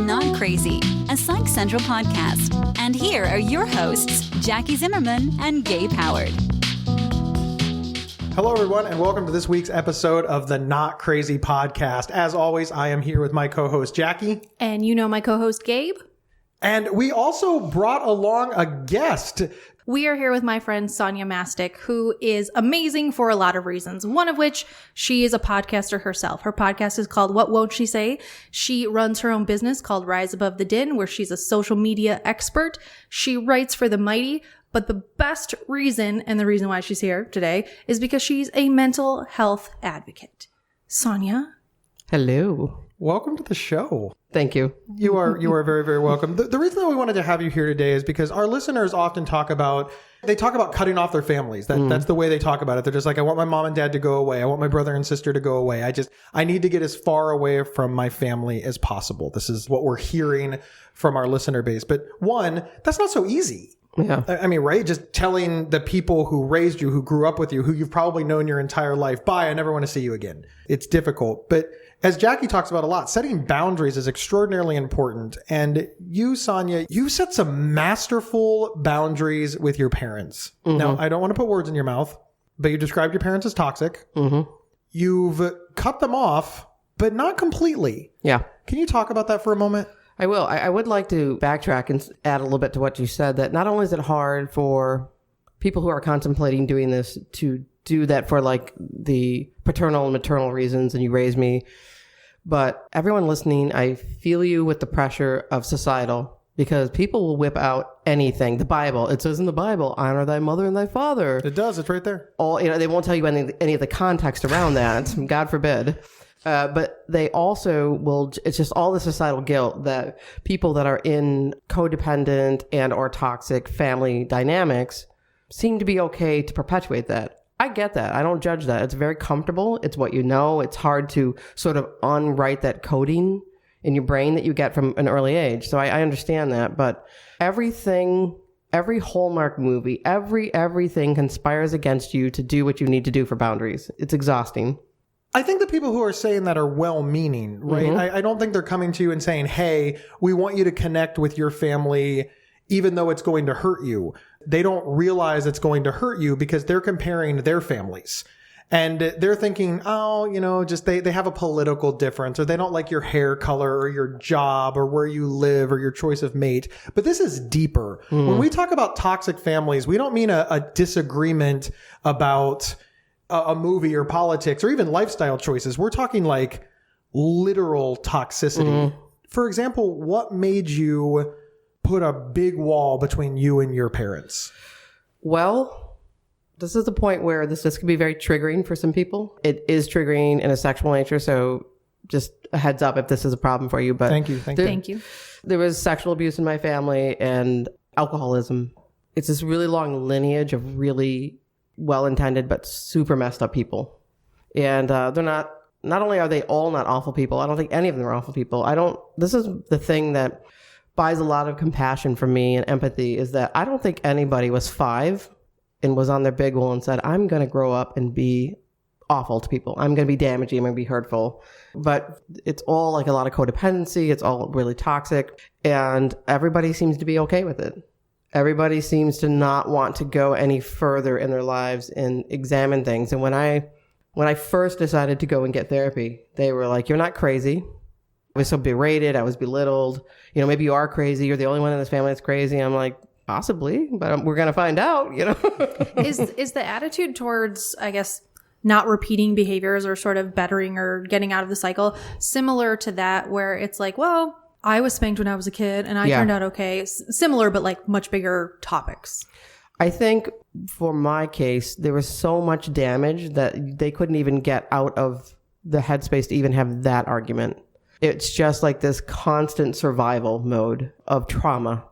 Not Crazy, a Psych Central podcast. And here are your hosts, Jackie Zimmerman and Gabe Howard. Hello, everyone, and welcome to this week's episode of the Not Crazy podcast. As always, I am here with my co-host, Jackie. And you know my co-host, Gabe. And we also brought along a guest. We are here with my friend, Sonya Mastick, who is amazing for a lot of reasons. One of which, she is a podcaster herself. Her podcast is called What Won't She Say? She runs her own business called Rise Above the Din, where she's a social media expert. She writes for The Mighty. But the best reason, and the reason why she's here today, is because she's a mental health advocate. Sonya? Hello. Welcome to the show. Thank you. You are very, very welcome. The reason that we wanted to have you here today is because our listeners often talk about cutting off their families. That's the way they talk about it. They're just like, I want my mom and dad to go away. I want my brother and sister to go away. I need to get as far away from my family as possible. This is what we're hearing from our listener base. But one, that's not so easy. Yeah. I mean, right? Just telling the people who raised you, who grew up with you, who you've probably known your entire life, bye, I never want to see you again. It's difficult. But as Jackie talks about a lot, setting boundaries is extraordinarily important. And you, Sonya, you set some masterful boundaries with your parents. Mm-hmm. Now, I don't want to put words in your mouth, but you described your parents as toxic. Mm-hmm. You've cut them off, but not completely. Yeah. Can you talk about that for a moment? I will. I would like to backtrack and add a little bit to what you said, that not only is it hard for people who are contemplating doing this to do that for like the paternal and maternal reasons, and you raised me, but everyone listening, I feel you with the pressure of societal, because people will whip out anything. The Bible, it says in the Bible, honor thy mother and thy father. It does. It's right there. They won't tell you any of the context around that. God forbid. But they also will, it's just all the societal guilt that people that are in codependent and or toxic family dynamics seem to be okay to perpetuate that. I get that. I don't judge that. It's very comfortable. It's what you know. It's hard to sort of unwrite that coding in your brain that you get from an early age. So I understand that. But every Hallmark movie, everything conspires against you to do what you need to do for boundaries. It's exhausting. I think the people who are saying that are well-meaning, right? Mm-hmm. I don't think they're coming to you and saying, hey, we want you to connect with your family even though it's going to hurt you. They don't realize it's going to hurt you because they're comparing their families. And they're thinking, just they have a political difference, or they don't like your hair color or your job or where you live or your choice of mate. But this is deeper. When we talk about toxic families, we don't mean a disagreement about a movie or politics or even lifestyle choices. We're talking like literal toxicity. For example, what made you put a big wall between you and your parents? Well, this is the point where this can be very triggering for some people. It is triggering in a sexual nature. So just a heads up if this is a problem for you. But Thank you. There was sexual abuse in my family and alcoholism. It's this really long lineage of really well-intended but super messed up people. And they're not only are they all not awful people, I don't think any of them are awful people. This is the thing that buys a lot of compassion from me and empathy, is that I don't think anybody was 5 and was on their big wall and said, I'm going to grow up and be awful to people. I'm going to be damaging. I'm going to be hurtful. But it's all like a lot of codependency. It's all really toxic. And everybody seems to be okay with it. Everybody seems to not want to go any further in their lives and examine things. And when I first decided to go and get therapy, they were like, you're not crazy. I was so berated. I was belittled. Maybe you are crazy. You're the only one in this family that's crazy. I'm like, possibly, but we're going to find out, Is the attitude towards, I guess, not repeating behaviors or sort of bettering or getting out of the cycle similar to that, where it's like, well, I was spanked when I was a kid and I turned out okay. Similar, but like much bigger topics. I think for my case, there was so much damage that they couldn't even get out of the headspace to even have that argument. It's just like this constant survival mode of trauma.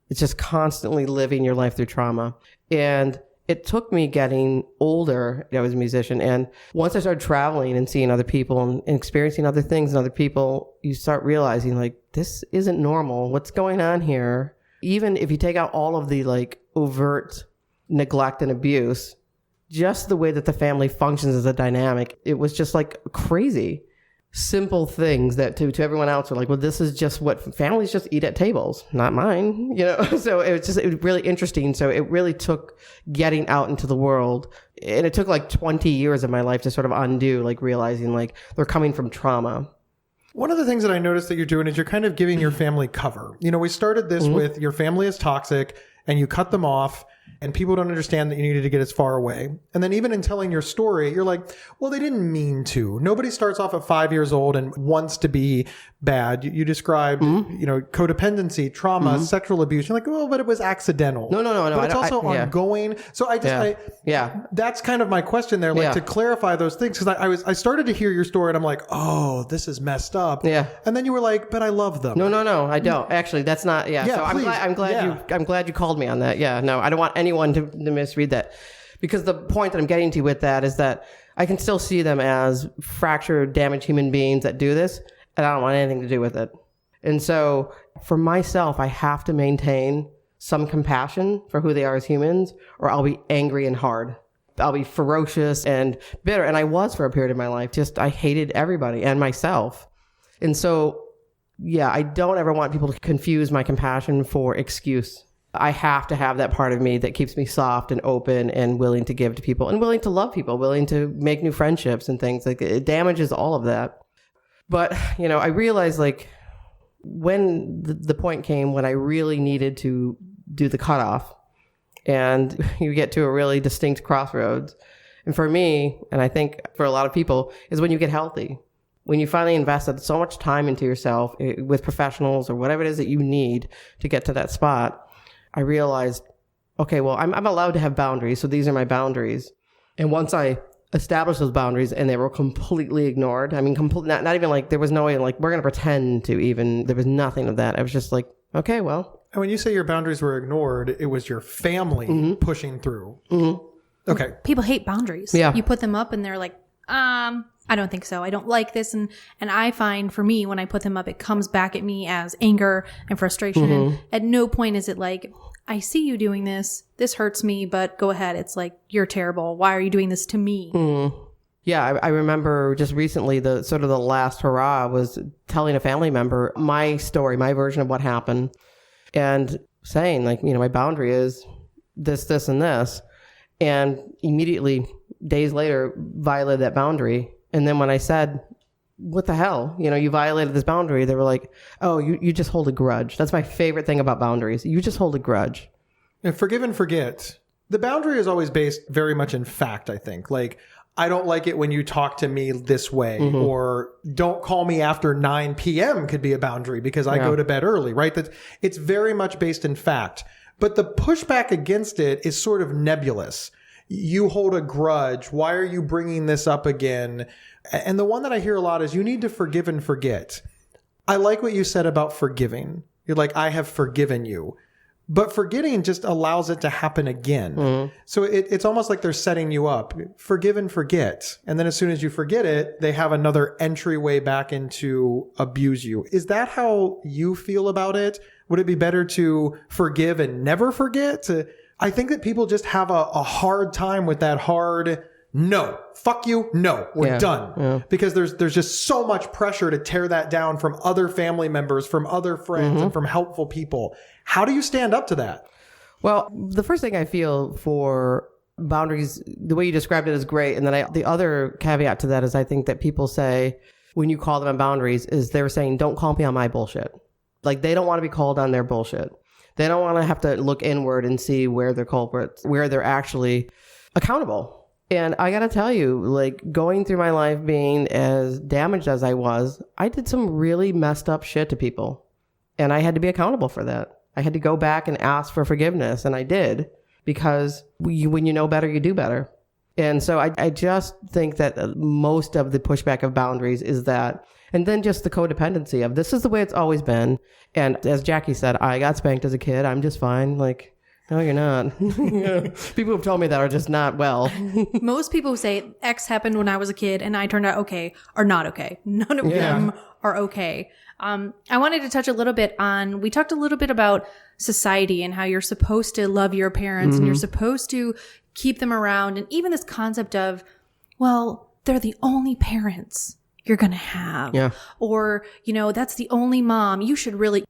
It's just constantly living your life through trauma. And it took me getting older. I was a musician. And once I started traveling and seeing other people and experiencing other things and other people, you start realizing like, this isn't normal. What's going on here? Even if you take out all of the like overt neglect and abuse, just the way that the family functions as a dynamic, it was just like crazy. simple things that to everyone else are like, well, this is just what families just eat at tables, not mine, you know? So it was really interesting. So it really took getting out into the world, and it took like 20 years of my life to sort of undo, like realizing like they're coming from trauma. One of the things that I noticed that you're doing is you're kind of giving your family cover. You know, we started this with your family is toxic and you cut them off, and people don't understand that you needed to get as far away. And then even in telling your story, you're like, well, they didn't mean to. Nobody starts off at 5 years old and wants to be bad. You described, you know, codependency, trauma, sexual abuse. You're like, well, but it was accidental. No. But it's also ongoing. So that's kind of my question there, like to clarify those things. Because I started to hear your story and I'm like, oh, this is messed up. Yeah. And then you were like, but I love them. No, I don't. Actually, that's not, So I'm glad you called me on that. Yeah, no, I don't want anyone to misread that, because the point that I'm getting to with that is that I can still see them as fractured, damaged human beings that do this, and I don't want anything to do with it. And so for myself, I have to maintain some compassion for who they are as humans, or I'll be angry and hard. I'll be ferocious and bitter. And I was for a period of my life. I hated everybody and myself. And so, I don't ever want people to confuse my compassion for excuse. I have to have that part of me that keeps me soft and open and willing to give to people and willing to love people, willing to make new friendships and things. Like, it damages all of that. But, I realized, like, when the point came when I really needed to do the cutoff, and you get to a really distinct crossroads. And for me, and I think for a lot of people, is when you get healthy. When you finally invested so much time into yourself with professionals or whatever it is that you need to get to that spot, I realized, okay, well, I'm allowed to have boundaries. So these are my boundaries. And once I established those boundaries and they were completely ignored, I mean, not even like, there was no way, like, we're going to pretend to even, there was nothing of that. I was just like, okay, well. And when you say your boundaries were ignored, it was your family pushing through. Okay. People hate boundaries. Yeah. You put them up and they're like, I don't think so. I don't like this. And I find for me, when I put them up, it comes back at me as anger and frustration. And at no point is it like, I see you doing this. This hurts me, but go ahead. It's like, you're terrible. Why are you doing this to me? Yeah, I remember just recently the last hurrah was telling a family member my story, my version of what happened, and saying, like, my boundary is this, this, and this. And immediately, days later, violated that boundary. And then when I said, what the hell? You violated this boundary. They were like, oh, you just hold a grudge. That's my favorite thing about boundaries. You just hold a grudge. And forgive and forget. The boundary is always based very much in fact, I think. Like, I don't like it when you talk to me this way, or don't call me after 9 p.m. could be a boundary because I go to bed early, right? It's very much based in fact. But the pushback against it is sort of nebulous. You hold a grudge. Why are you bringing this up again? And the one that I hear a lot is you need to forgive and forget. I like what you said about forgiving. You're like, I have forgiven you. But forgetting just allows it to happen again. So it's almost like they're setting you up. Forgive and forget. And then as soon as you forget it, they have another entryway back into abuse you. Is that how you feel about it? Would it be better to forgive and never forget? I think that people just have a hard time with that hard, no, fuck you, no, we're done. Yeah. Because there's just so much pressure to tear that down from other family members, from other friends, and from helpful people. How do you stand up to that? Well, the first thing I feel for boundaries, the way you described it is great. And then the other caveat to that is I think that people say, when you call them on boundaries, is they're saying, don't call me on my bullshit. Like, they don't want to be called on their bullshit. They don't want to have to look inward and see where they're culprits, where they're actually accountable. And I got to tell you, like, going through my life being as damaged as I was, I did some really messed up shit to people. And I had to be accountable for that. I had to go back and ask for forgiveness. And I did, because when you know better, you do better. And so I just think that most of the pushback of boundaries is that. And then just the codependency of this is the way it's always been. And as Jackie said, I got spanked as a kid. I'm just fine. Like, no, you're not. People who've told me that are just not well. Most people who say X happened when I was a kid and I turned out okay are not okay. None of them are okay. I wanted to touch a little bit on, we talked a little bit about society and how you're supposed to love your parents and you're supposed to keep them around. And even this concept of, well, they're the only parents you're going to have. Yeah. Or, that's the only mom.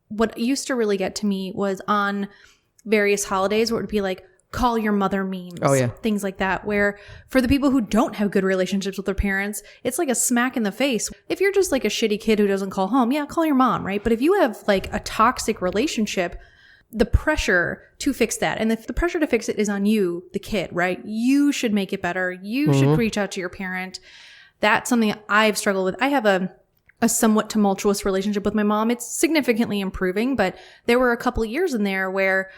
What used to really get to me was on various holidays where it would be like, call your mother memes. Oh, yeah. Things like that, where for the people who don't have good relationships with their parents, it's like a smack in the face. If you're just like a shitty kid who doesn't call home, yeah, call your mom, right? But if you have like a toxic relationship, the pressure to fix that, and the pressure to fix it is on you, the kid, right? You should make it better. You should reach out to your parent. That's something I've struggled with. I have a somewhat tumultuous relationship with my mom. It's significantly improving, but there were a couple of years in there where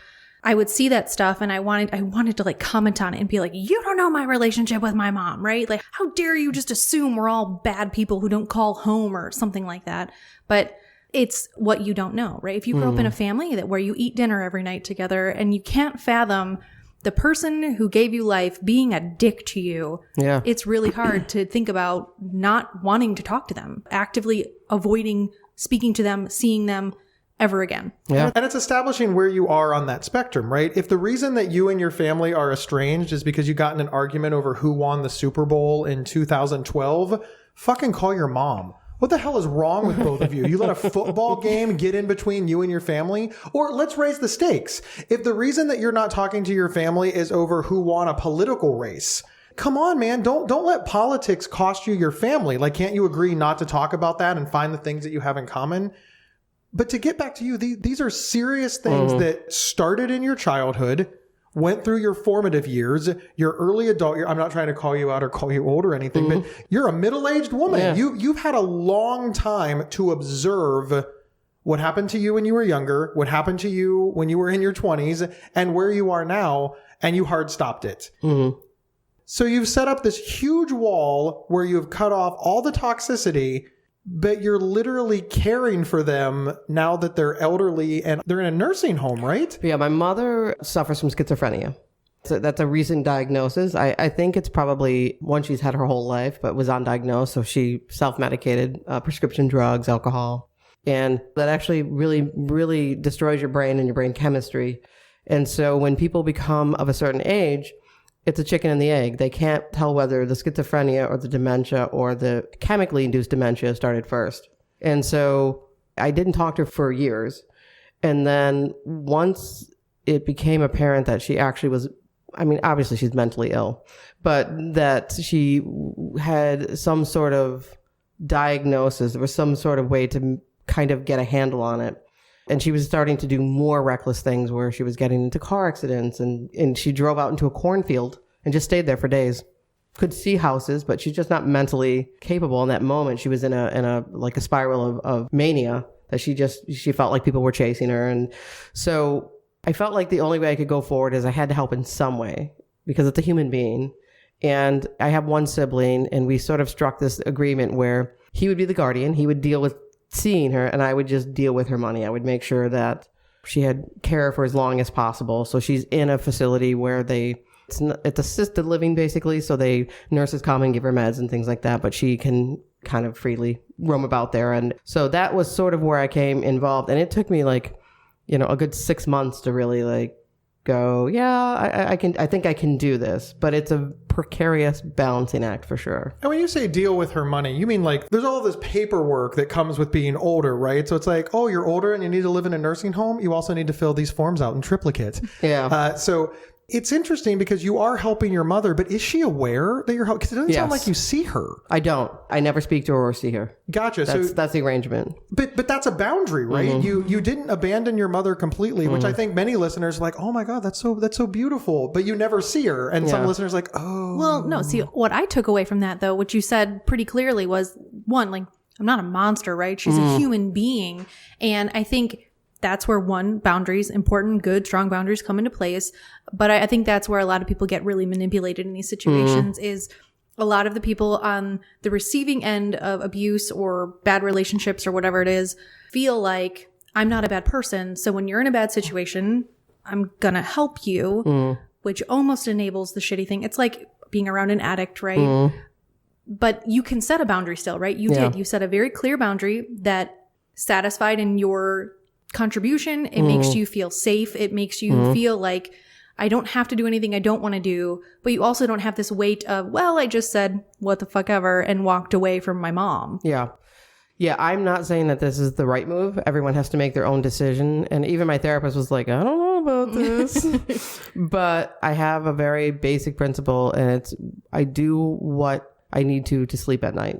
I would see that stuff and I wanted to like comment on it and be like, you don't know my relationship with my mom, right? Like, how dare you just assume we're all bad people who don't call home or something like that. But it's what you don't know, right? If you grow up in a family where you eat dinner every night together and you can't fathom the person who gave you life being a dick to you, it's really hard to think about not wanting to talk to them, actively avoiding speaking to them, seeing them ever again. Yeah. And it's establishing where you are on that spectrum, right? If the reason that you and your family are estranged is because you got in an argument over who won the Super Bowl in 2012, fucking call your mom. What the hell is wrong with both of you? You let a football game get in between you and your family? Or let's raise the stakes. If the reason that you're not talking to your family is over who won a political race, come on, man. Don't let politics cost you your family. Like, can't you agree not to talk about that and find the things that you have in common? But to get back to you, these are serious things that started in your childhood, went through your formative years, your early adult year. I'm not trying to call you out or call you old or anything, but you're a middle-aged woman. Yeah. You've had a long time to observe what happened to you when you were younger, what happened to you when you were in your 20s, and where you are now, and you hard stopped it. So you've set up this huge wall where you've cut off all the toxicity, but you're literally caring for them now that they're elderly and they're in a nursing home, right? Yeah, my mother suffers from schizophrenia. So that's a recent diagnosis. I think it's probably one she's had her whole life, but was undiagnosed. So she self-medicated, prescription drugs, alcohol. And that actually really, really destroys your brain and your brain chemistry. And so when people become of a certain age, it's a chicken and the egg. They can't tell whether the schizophrenia or the dementia or the chemically induced dementia started first. And so I didn't talk to her for years. And then once it became apparent that she actually was, I mean, obviously she's mentally ill, but that she had some sort of diagnosis, there was some sort of way to kind of get a handle on it. And she was starting to do more reckless things where she was getting into car accidents and she drove out into a cornfield and just stayed there for days. Could see houses, but she's just not mentally capable in that moment. She was in a like a spiral of mania that she felt like people were chasing her. And so I felt like the only way I could go forward is I had to help in some way because it's a human being. And I have one sibling and we sort of struck this agreement where he would be the guardian. He would deal with seeing her and I would just deal with her money. I would make sure that she had care for as long as possible. So she's in a facility where it's assisted living basically. So nurses come and give her meds and things like that, but she can kind of freely roam about there. And so that was sort of where I came involved. And it took me a good 6 months to really go, yeah, I think I can do this, but it's a precarious balancing act for sure. And when you say deal with her money, you mean there's all this paperwork that comes with being older, right? So it's like, oh, you're older and you need to live in a nursing home. You also need to fill these forms out in triplicate. Yeah. So it's interesting because you are helping your mother, but is she aware that you're helping? Because it doesn't sound like you see her. I don't. I never speak to her or see her. Gotcha. That's the arrangement. But that's a boundary, right? Mm-hmm. You didn't abandon your mother completely, which I think many listeners are like, oh my God, that's so beautiful. But you never see her. And some listeners are like, oh. Well, no. See, what I took away from that, though, which you said pretty clearly was, one, I'm not a monster, right? She's a human being. And I think that's where boundaries, important, good, strong boundaries come into place. But I think that's where a lot of people get really manipulated in these situations is a lot of the people on the receiving end of abuse or bad relationships or whatever it is feel like I'm not a bad person. So when you're in a bad situation, I'm going to help you, which almost enables the shitty thing. It's like being around an addict, right? But you can set a boundary still, right? You did. You set a very clear boundary that satisfied in your contribution. It makes you feel safe. It makes you feel like I don't have to do anything I don't want to do, but you also don't have this weight of, well, I just said what the fuck ever and walked away from my mom. Yeah. Yeah, I'm not saying that this is the right move. Everyone has to make their own decision. And even my therapist was like, I don't know about this. But I have a very basic principle, and it's I do what I need to sleep at night.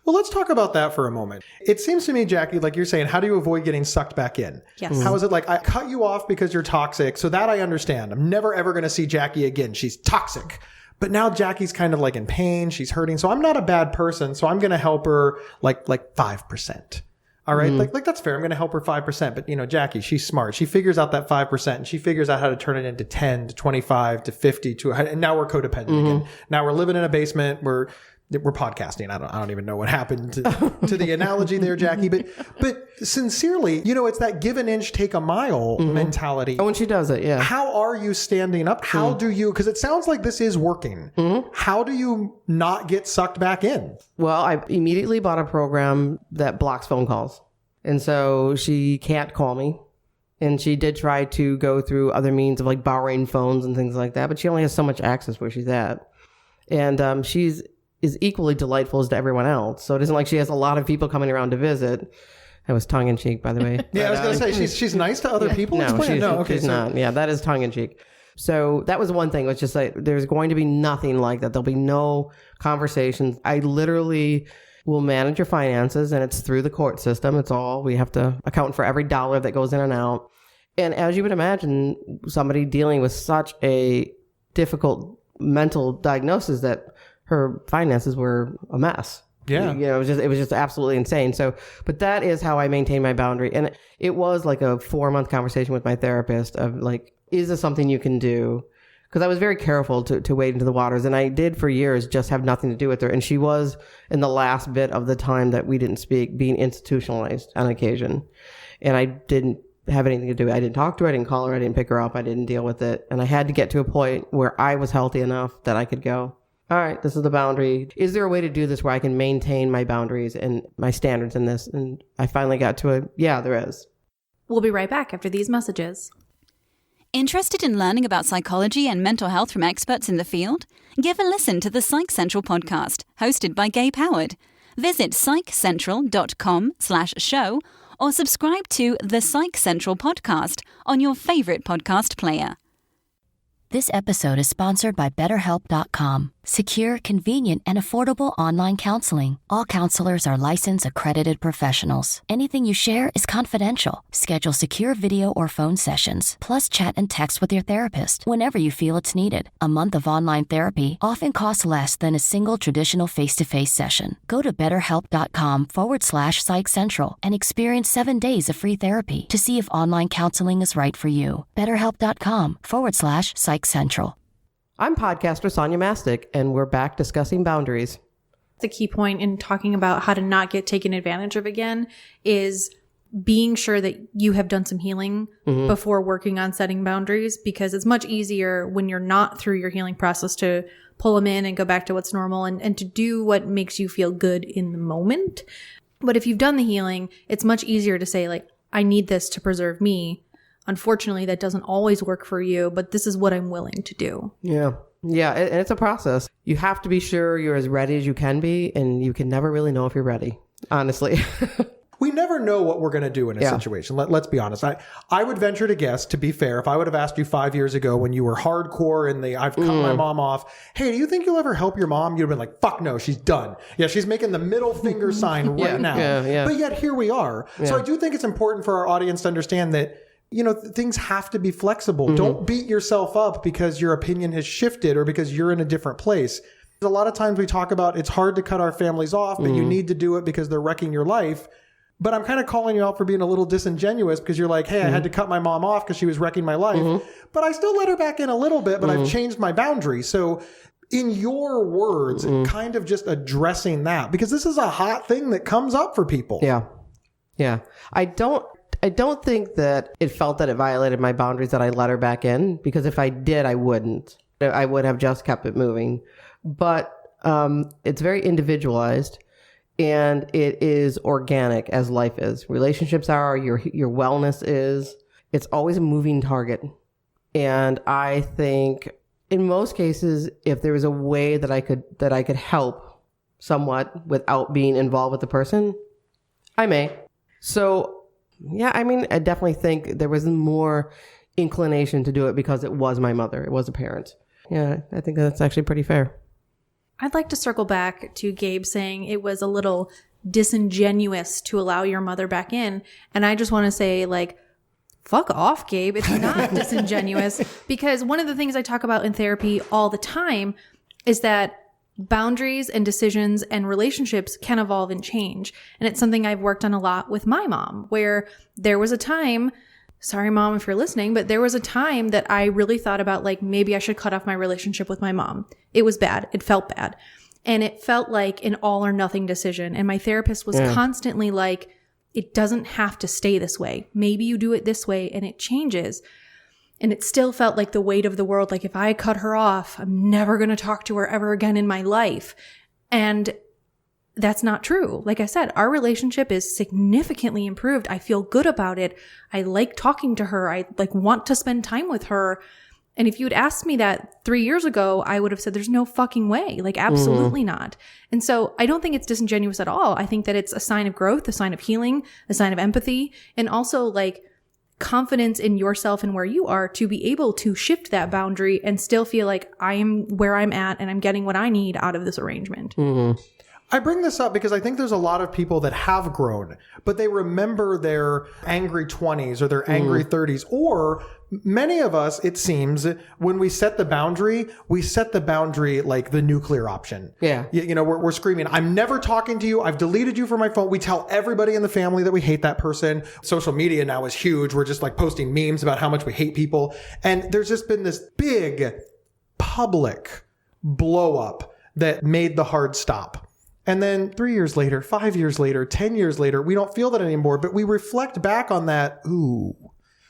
Well, let's talk about that for a moment. It seems to me, Jackie, like you're saying, how do you avoid getting sucked back in? Yes. How is it like, I cut you off because you're toxic, so that I understand. I'm never, ever going to see Jackie again. She's toxic. But now Jackie's kind of like in pain. She's hurting. So I'm not a bad person. So I'm going to help her like 5%. All right. Like that's fair. I'm going to help her 5%. But Jackie, she's smart. She figures out that 5% and she figures out how to turn it into 10 to 25 to 50 and now we're codependent again. Now we're living in a basement. We're podcasting. I don't even know what happened to the analogy there, Jackie. But sincerely, it's that give an inch, take a mile mentality. Oh, and she does it, yeah. How are you standing up? How do you, because it sounds like this is working. How do you not get sucked back in? Well, I immediately bought a program that blocks phone calls. And so she can't call me. And she did try to go through other means of like borrowing phones and things like that. But she only has so much access where she's at. And she's is equally delightful as to everyone else. So it isn't like she has a lot of people coming around to visit. That was tongue in cheek, by the way. Yeah, I was going to say, she's nice to other people? No, she's not. Yeah, that is tongue in cheek. So that was one thing. It was just like, there's going to be nothing like that. There'll be no conversations. I literally will manage your finances, and it's through the court system. It's all, we have to account for every dollar that goes in and out. And as you would imagine, somebody dealing with such a difficult mental diagnosis that her finances were a mess. Yeah. It was just absolutely insane. So, but that is how I maintain my boundary. And it was like a 4-month conversation with my therapist of like, is this something you can do? Because I was very careful to wade into the waters. And I did for years just have nothing to do with her. And she was, in the last bit of the time that we didn't speak, being institutionalized on occasion. And I didn't have anything to do with it. I didn't talk to her. I didn't call her. I didn't pick her up. I didn't deal with it. And I had to get to a point where I was healthy enough that I could go, all right, this is the boundary. Is there a way to do this where I can maintain my boundaries and my standards in this? And I finally got to yeah, there is. We'll be right back after these messages. Interested in learning about psychology and mental health from experts in the field? Give a listen to the Psych Central Podcast, hosted by Gabe Howard. Visit psychcentral.com/show or subscribe to the Psych Central Podcast on your favorite podcast player. This episode is sponsored by BetterHelp.com. Secure, convenient, and affordable online counseling. All counselors are licensed, accredited professionals. Anything you share is confidential. Schedule secure video or phone sessions, plus chat and text with your therapist whenever you feel it's needed. A month of online therapy often costs less than a single traditional face-to-face session. Go to BetterHelp.com/Psych Central and experience 7 days of free therapy to see if online counseling is right for you. BetterHelp.com/Psych Central. I'm podcaster Sonya Mastick, and we're back discussing boundaries. The key point in talking about how to not get taken advantage of again is being sure that you have done some healing before working on setting boundaries, because it's much easier when you're not through your healing process to pull them in and go back to what's normal and to do what makes you feel good in the moment. But if you've done the healing, it's much easier to say, like, I need this to preserve me. Unfortunately, that doesn't always work for you, but this is what I'm willing to do. Yeah. Yeah. And it's a process. You have to be sure you're as ready as you can be, and you can never really know if you're ready, honestly. We never know what we're going to do in a situation. Let's be honest. I would venture to guess, to be fair, if I would have asked you 5 years ago when you were hardcore in the I've cut my mom off, hey, do you think you'll ever help your mom? You'd have been like, fuck no, she's done. Yeah, she's making the middle finger sign right now. Yeah. But yet here we are. Yeah. So I do think it's important for our audience to understand that things have to be flexible. Don't beat yourself up because your opinion has shifted or because you're in a different place. A lot of times we talk about it's hard to cut our families off, but you need to do it because they're wrecking your life. But I'm kind of calling you out for being a little disingenuous because you're like, hey, I had to cut my mom off because she was wrecking my life. But I still let her back in a little bit, but I've changed my boundaries. So in your words, kind of just addressing that, because this is a hot thing that comes up for people. Yeah. Yeah. I don't think that it felt that it violated my boundaries that I let her back in, because if I did, I wouldn't. I would have just kept it moving. But it's very individualized, and it is organic, as life is. Relationships are, your wellness is. It's always a moving target. And I think in most cases, if there was a way that I could help somewhat without being involved with the person, I may. So yeah, I mean, I definitely think there was more inclination to do it because it was my mother. It was a parent. Yeah, I think that's actually pretty fair. I'd like to circle back to Gabe saying it was a little disingenuous to allow your mother back in. And I just want to say, like, fuck off, Gabe. It's not disingenuous, because one of the things I talk about in therapy all the time is that boundaries and decisions and relationships can evolve and change. And it's something I've worked on a lot with my mom, where there was a time, sorry, Mom, if you're listening, but there was a time that I really thought about, like, maybe I should cut off my relationship with my mom. It was bad. It felt bad. And it felt like an all or nothing decision. And my therapist was constantly like, it doesn't have to stay this way. Maybe you do it this way and it changes. And it still felt like the weight of the world. Like, if I cut her off, I'm never going to talk to her ever again in my life. And that's not true. Like I said, our relationship is significantly improved. I feel good about it. I like talking to her. I want to spend time with her. And if you had asked me that 3 years ago, I would have said, there's no fucking way. Like, absolutely not. And so I don't think it's disingenuous at all. I think that it's a sign of growth, a sign of healing, a sign of empathy, and also like confidence in yourself and where you are to be able to shift that boundary and still feel like I am where I'm at and I'm getting what I need out of this arrangement. I bring this up because I think there's a lot of people that have grown, but they remember their angry 20s or their angry 30s, or many of us, it seems, when we set the boundary like the nuclear option. Yeah. You know, we're screaming, I'm never talking to you. I've deleted you from my phone. We tell everybody in the family that we hate that person. Social media now is huge. We're just like posting memes about how much we hate people. And there's just been this big public blow up that made the hard stop. And then 3 years later, 5 years later, 10 years later, we don't feel that anymore, but we reflect back on that. Ooh,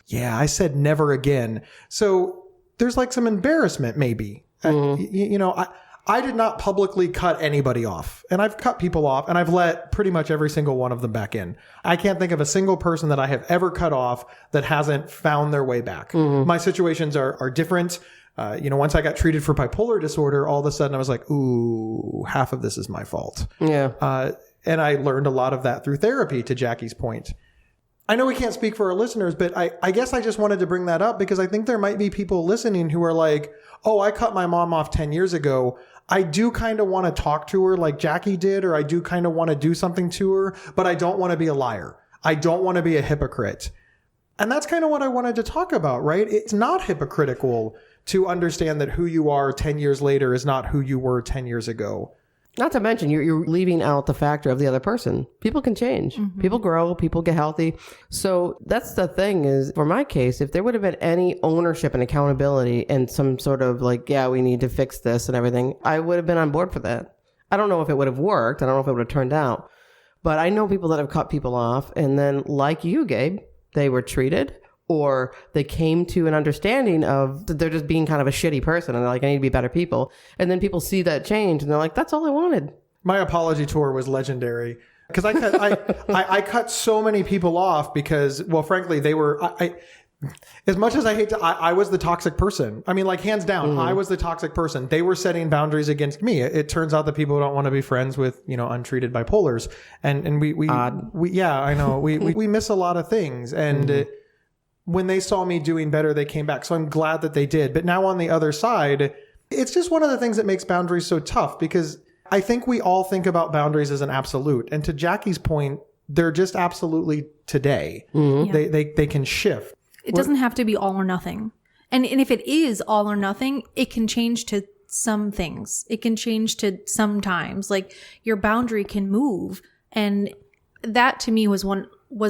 yeah, I said never again. So there's like some embarrassment maybe. You know, I did not publicly cut anybody off, and I've cut people off, and I've let pretty much every single one of them back in. I can't think of a single person that I have ever cut off that hasn't found their way back. My situations are different. You know, once I got treated for bipolar disorder, all of a sudden I was like, ooh, half of this is my fault. Yeah. And I learned a lot of that through therapy, to Jackie's point. I know we can't speak for our listeners, but I guess I just wanted to bring that up because I think there might be people listening who are like, oh, I cut my mom off 10 years ago. I do kind of want to talk to her like Jackie did, or I do kind of want to do something to her, but I don't want to be a liar. I don't want to be a hypocrite. And that's kind of what I wanted to talk about, right? It's not hypocritical to understand that who you are 10 years later is not who you were 10 years ago. Not to mention, you're leaving out the factor of the other person. People can change. People grow. People get healthy. So that's the thing is, for my case, if there would have been any ownership and accountability and some sort of like, yeah, we need to fix this and everything, I would have been on board for that. I don't know if it would have worked. I don't know if it would have turned out. But I know people that have cut people off. And then like you, Gabe, they were treated, or they came to an understanding of they're just being kind of a shitty person and they're like, I need to be better people. And then people see that change and they're like, that's all I wanted. My apology tour was legendary because I cut so many people off because, well, frankly, they were, as much as I hate to, I was the toxic person. I mean, like, hands down, I was the toxic person. They were setting boundaries against me. It turns out that people don't want to be friends with, you know, untreated bipolars. And we yeah, I know. We miss a lot of things. And when they saw me doing better, they came back. So I'm glad that they did. But now on the other side, it's just one of the things that makes boundaries so tough, because I think we all think about boundaries as an absolute. And to Jackie's point, they're just absolutely today. They can shift. It doesn't have to be all or nothing. And if it is all or nothing, it can change to some things. It can change to sometimes. Like, your boundary can move. And that to me was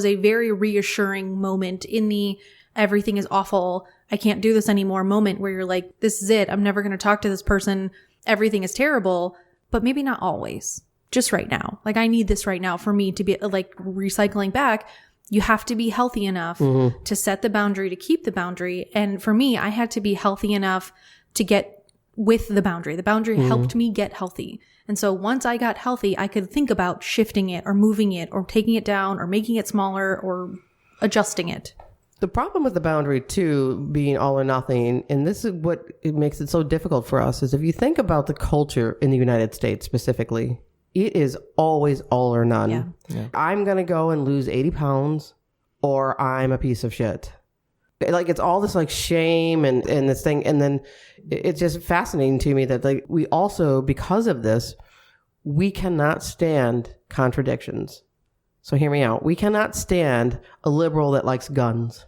a very reassuring moment in the everything is awful, I can't do this anymore moment, where you're like, this is it. I'm never going to talk to this person. Everything is terrible, but maybe not always. Just right now. Like, I need this right now for me to be like recycling back. You have to be healthy enough to set the boundary, to keep the boundary. And for me, I had to be healthy enough to get with the boundary. The boundary helped me get healthy. And so once I got healthy, I could think about shifting it or moving it or taking it down or making it smaller or adjusting it. The problem with the boundary, too, being all or nothing, and this is what it makes it so difficult for us, is if you think about the culture in the United States specifically, it is always all or none. Yeah. I'm going to go and lose 80 pounds or I'm a piece of shit. Like, it's all this like shame and this thing. And then it's just fascinating to me that like we also, because of this, we cannot stand contradictions. So hear me out. We cannot stand a liberal that likes guns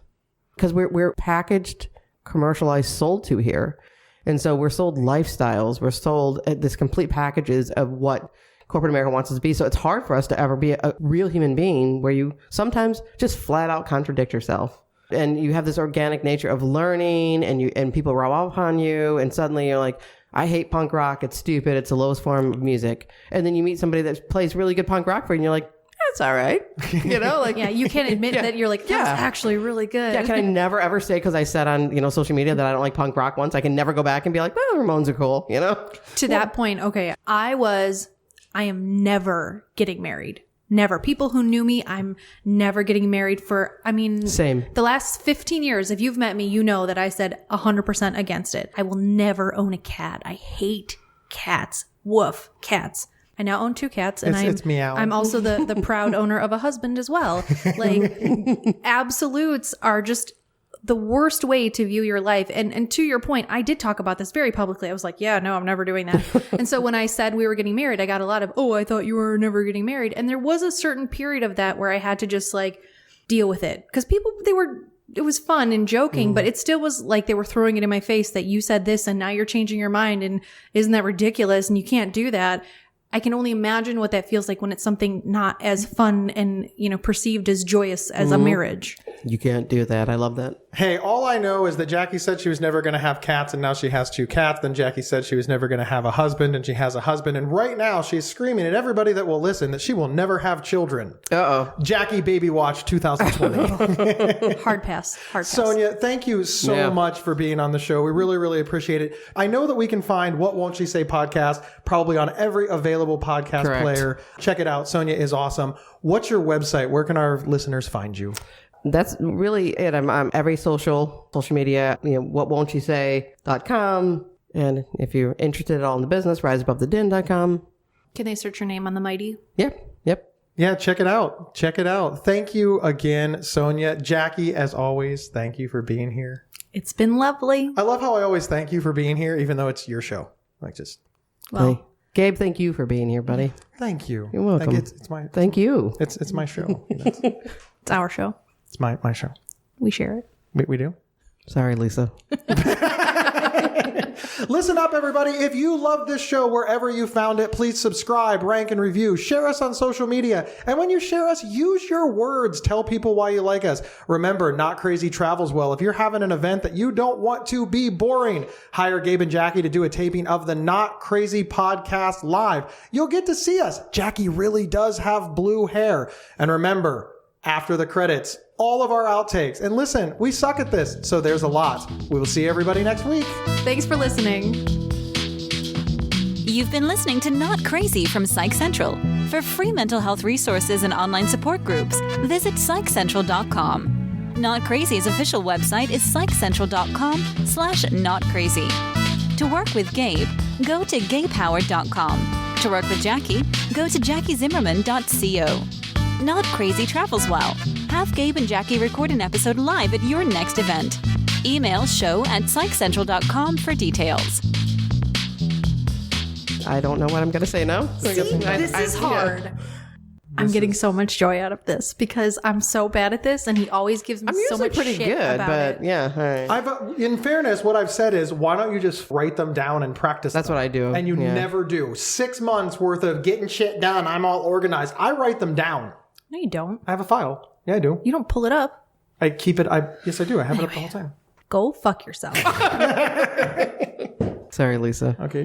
because we're packaged, commercialized, sold to here. And so we're sold lifestyles. We're sold this complete packages of what corporate America wants us to be. So it's hard for us to ever be a real human being where you sometimes just flat out contradict yourself. And you have this organic nature of learning and people rub off on you. And suddenly you're like, I hate punk rock. It's stupid. It's the lowest form of music. And then you meet somebody that plays really good punk rock for you and you're like, that's all right. You know, like, yeah, you can't admit that you're like, that's actually really good. Yeah. Can I never ever say, because I said on, social media that I don't like punk rock once, I can never go back and be like, well, Ramones are cool, To that point, okay, I am never getting married. Never. People who knew me, I'm never getting married same. The last 15 years, if you've met me, you know that I said 100% against it. I will never own a cat. I hate cats. Woof. Cats. I now own 2 cats, and it's meow. I'm also the proud owner of a husband as well. Like, absolutes are just the worst way to view your life. And to your point, I did talk about this very publicly. I was like, yeah, no, I'm never doing that. And so when I said we were getting married, I got a lot of, I thought you were never getting married. And there was a certain period of that where I had to just like deal with it. Because people, it was fun and joking, but it still was like they were throwing it in my face that you said this and now you're changing your mind. And isn't that ridiculous? And you can't do that. I can only imagine what that feels like when it's something not as fun and, perceived as joyous as a marriage. You can't do that. I love that. Hey, all I know is that Jackie said she was never going to have cats, and now she has 2 cats. Then Jackie said she was never going to have a husband, and she has a husband. And right now she's screaming at everybody that will listen that she will never have children. Uh-oh. Jackie Baby Watch 2020. Hard pass. Sonya, thank you so much for being on the show. We really, really appreciate it. I know that we can find What Won't She Say podcast probably on every available podcast player. Check it out. Sonya is awesome. What's your website? Where can our listeners find you? That's really it. I'm every social media, whatwon'tshe.com. And if you're interested at all in the business, riseabovethedin.com. Can they search your name on the Mighty? Yep. Yeah, check it out. Thank you again, Sonya. Jackie, as always, thank you for being here. It's been lovely. I love how I always thank you for being here, even though it's your show. Hey, Gabe, thank you for being here, buddy. Thank you. You're welcome. It's my show. It's our show. It's my show. We share it. We do? Sorry, Lisa. Listen up, everybody. If you love this show wherever you found it, please subscribe, rank, and review. Share us on social media. And when you share us, use your words. Tell people why you like us. Remember, Not Crazy travels well. If you're having an event that you don't want to be boring, hire Gabe and Jackie to do a taping of the Not Crazy podcast live. You'll get to see us. Jackie really does have blue hair. And remember, after the credits, all of our outtakes. And listen, we suck at this, so there's a lot. We will see everybody next week. Thanks for listening. You've been listening to Not Crazy from Psych Central. For free mental health resources and online support groups, visit psychcentral.com. Not Crazy's official website is psychcentral.com/notcrazy. To work with Gabe, go to gabehoward.com. To work with Jackie, go to jackiezimmerman.co. Not Crazy travels well. Have Gabe and Jackie record an episode live at your next event. Email show@psychcentral.com for details. I don't know what I'm going to say now. See, this is hard. Yeah. I'm getting so much joy out of this because I'm so bad at this, and he always gives me so much pretty shit good, about but it. Yeah, all right. In fairness, what I've said is, why don't you just write them down and practice That's them? what I do. And you never do. 6 months worth of getting shit done. I'm all organized. I write them down. No, you don't. I have a file. Yeah, I do. You don't pull it up. I keep it. Yes, I do. I have it up the whole time. Go fuck yourself. Sorry, Lisa. Okay.